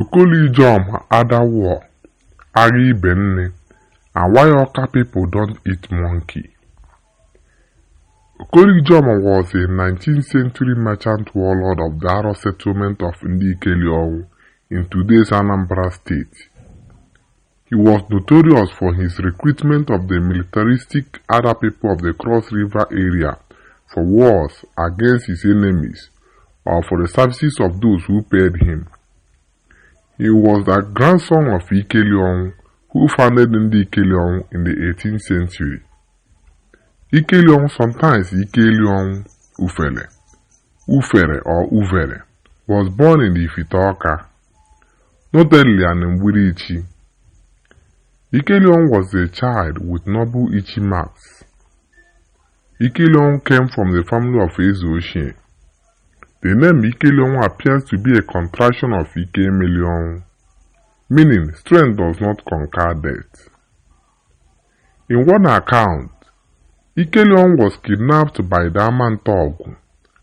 Okolijom Ada War, Agha Ibenne, and why Awka people don't eat monkey. Okolijom was a 19th century merchant warlord of the Aro settlement of Ndi in today's Anambra state. He was notorious for his recruitment of the militaristic Ada people of the Cross River area for wars against his enemies or for the services of those who paid him. He was the grandson of Ike who founded Ndi in the 18th century. Ike sometimes Ike Ufere or Uvere, was born in the Awka, notably an Mburichi. Ike was a child with noble Ichi marks. Ike came from the family of Ezeoshie. The name Ike appears to be a contraction of Ike Melion, meaning strength does not conquer death. In one account, Ike was kidnapped by the Amantogu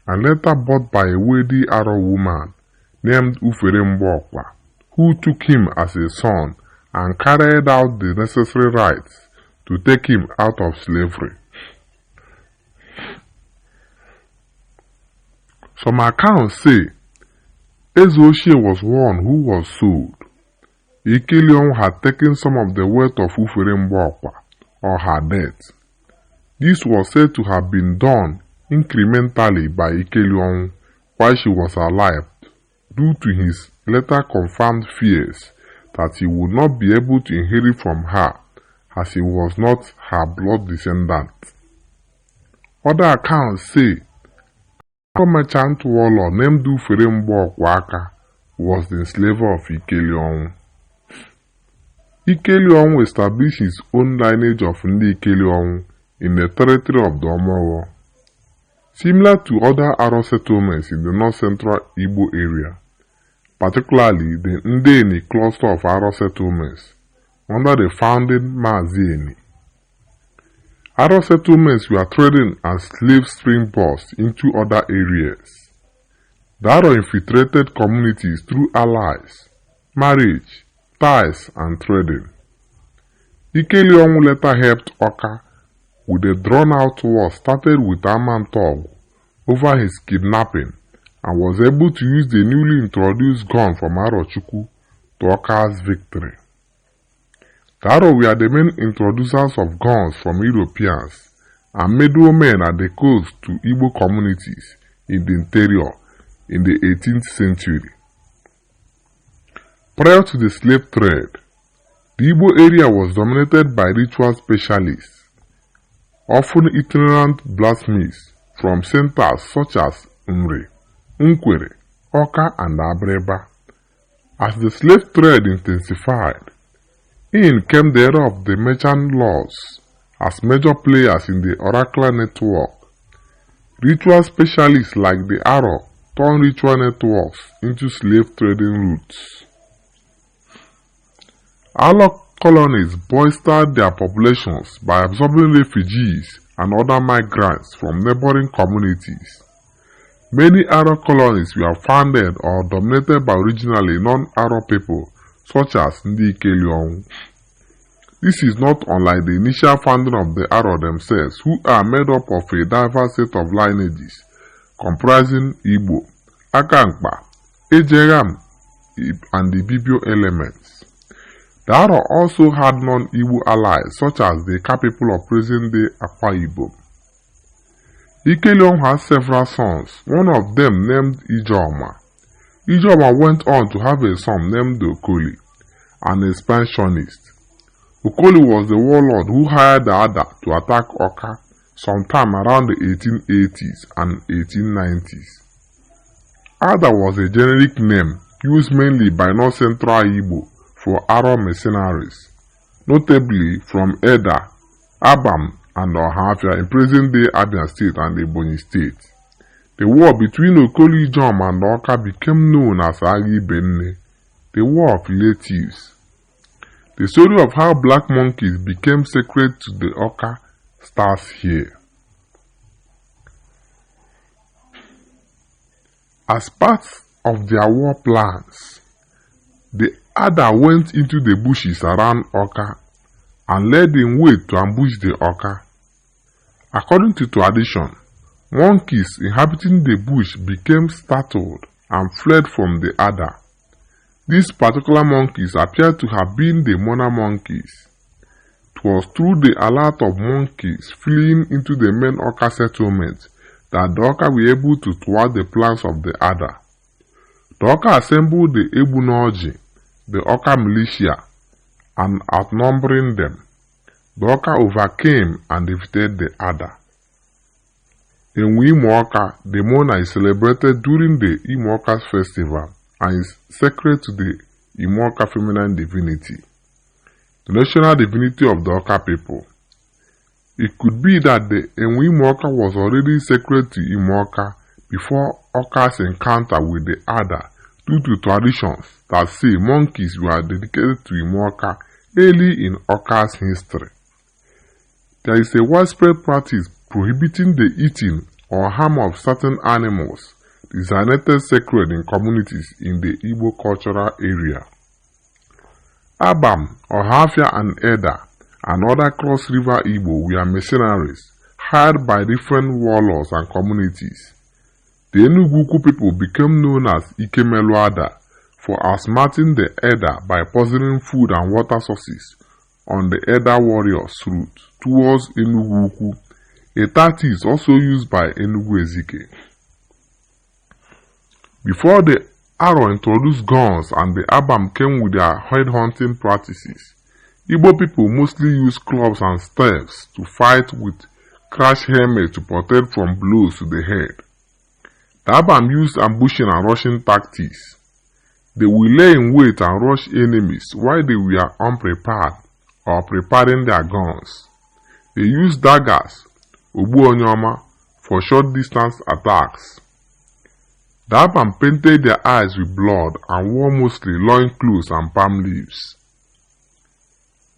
and later bought by a wealthy Aro woman named Awka, who took him as a son and carried out the necessary rites to take him out of slavery. Some accounts say Ezeoshie was one who was sold. Ike had taken some of the wealth of Awka or her death. This was said to have been done incrementally by Ike while she was alive due to his later confirmed fears that he would not be able to inherit from her as he was not her blood descendant. Other accounts say a merchant warlord named Awka was the enslaver of Ike. Ike established his own lineage of Ndi in the territory of the Omowo. Similar to other Aro settlements in the north-central Igbo area, particularly the Ndeni cluster of Aro settlements under the founding Mazeni. Aro settlements were trading as slave springboards into other areas. The Aro infiltrated communities through allies, marriage, ties, and trading. Ike later helped Awka with a drawn-out war started with Amantog over his kidnapping and was able to use the newly introduced gun from Arochukwu to Awka's victory. The Aro were the main introducers of guns from Europeans and middlemen at the coast to Igbo communities in the interior in the 18th century. Prior to the slave trade, the Igbo area was dominated by ritual specialists, often itinerant blacksmiths from centers such as Umre, Nkwere, Awka, and Abreba. As the slave trade intensified, in came the era of the merchant lords as major players in the oracular network. Ritual specialists like the Aro turned ritual networks into slave trading routes. Aro colonies bolstered their populations by absorbing refugees and other migrants from neighboring communities. Many Aro colonies were founded or dominated by originally non-Aro people such as Ndi Ike. This is not unlike the initial founding of the Aro themselves, who are made up of a diverse set of lineages comprising Igbo, Akankpa, Ejeram, and the Ibibio elements. The Aro also had non-Igbo allies such as the Ika people of present-day Akwa Ibom. Ike has several sons, one of them named Ijoma. Ijoma went on to have a son named Okoli, an expansionist. Okoli was the warlord who hired the Ada to attack Awka sometime around the 1880s and 1890s. Ada was a generic name used mainly by North Central Igbo for Aro mercenaries, notably from Eda, Abam, and Ohafia in present-day Abia State and Ebonyi State. The war between Okolijom and Awka became known as Agha Ibenne, the War of Relatives. The story of how black monkeys became sacred to the Awka starts here. As part of their war plans, The Ada went into the bushes around Awka and led in wait to ambush the Awka. According to tradition, monkeys inhabiting the bush became startled and fled from the Ada. These particular monkeys appear to have been the mona monkeys. It was through the alert of monkeys fleeing into the main Awka settlement that the Awka were able to thwart the plans of the Ada. The Awka assembled the Ebunoji, the Awka militia, and outnumbering them, the Awka overcame and defeated the Ada. In Imo-Awka, the Mona is celebrated during the Imo-Awka's festival and is sacred to the Imo-Awka feminine divinity, the national divinity of the Awka people. It could be that the Imo-Awka was already sacred to Imo-Awka before Awka's encounter with the Ada, due to traditions that say monkeys were dedicated to Imo-Awka early in Awka's history. There is a widespread practice prohibiting the eating or harm of certain animals designated sacred in communities in the Igbo cultural area. Abam, Ohafia and Eda and other cross-river Igbo were mercenaries hired by different warlords and communities. The Enugu people became known as Ikemeluada for outsmarting the Eda by poisoning food and water sources on the Eda warriors' route towards Enugu, a tactic also used by Enugu Ezike. Before the Aro introduced guns and the Abam came with their head-hunting practices, Igbo people mostly used clubs and staves to fight with crash helmets to protect from blows to the head. The Abam used ambushing and rushing tactics. They will lay in wait and rush enemies while they were unprepared or preparing their guns. They used daggers, Obuonyoma, for short distance attacks. The Abam painted their eyes with blood and wore mostly loincloths and palm leaves.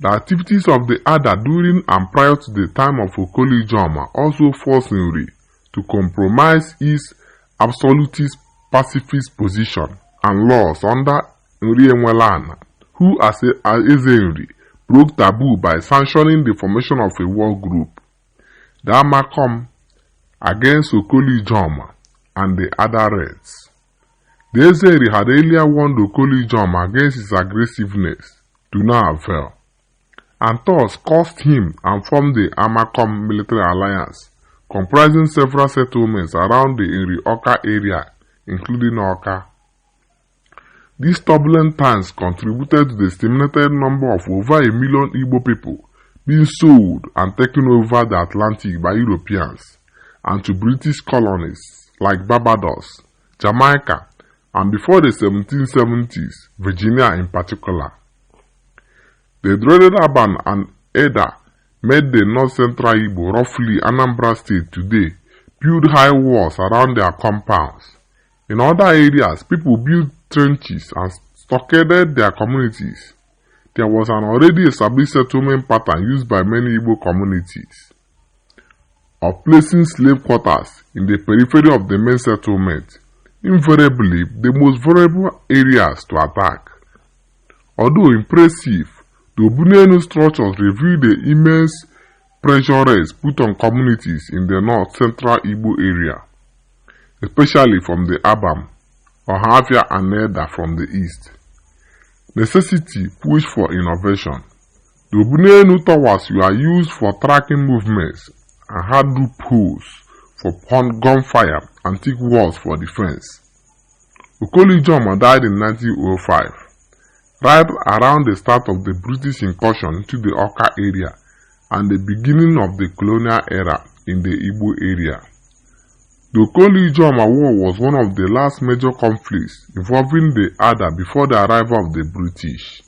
The activities of the Ada during and prior to the time of Okoli Joma also forced Nri to compromise his absolutist pacifist position and laws under Nri Enwelana, who as Eze broke taboo by sanctioning the formation of a war group, the Amakom, against Okoli Joma and the Ada Reds. The Eze had earlier warned Okoli Joma against his aggressiveness to no avail, and thus caused him and formed the Amakom military alliance, comprising several settlements around the Nri-Awka area, including Awka. These turbulent times contributed to the estimated number of over 1 million Igbo people being sold and taken over the Atlantic by Europeans, and to British colonies like Barbados, Jamaica, and before the 1770s, Virginia in particular. The dreaded Aban and Eda made the north-central Igbo, roughly Anambra state today, build high walls around their compounds. In other areas, people built trenches and stockaded their communities. There was an already established settlement pattern used by many Igbo communities of placing slave quarters in the periphery of the main settlement, invariably the most vulnerable areas to attack. Although impressive, the Obunenu structures reveal the immense pressure put on communities in the north-central Igbo area, especially from the Abam, Ohafia and Eda from the east. Necessity pushed for innovation. The Obunenu towers were used for tracking movements and had loopholes for gunfire and thick walls for defense. Okoli Joma died in 1905. Right around the start of the British incursion into the Awka area and the beginning of the colonial era in the Igbo area. The Okoli Joma War was one of the last major conflicts involving the Ada before the arrival of the British.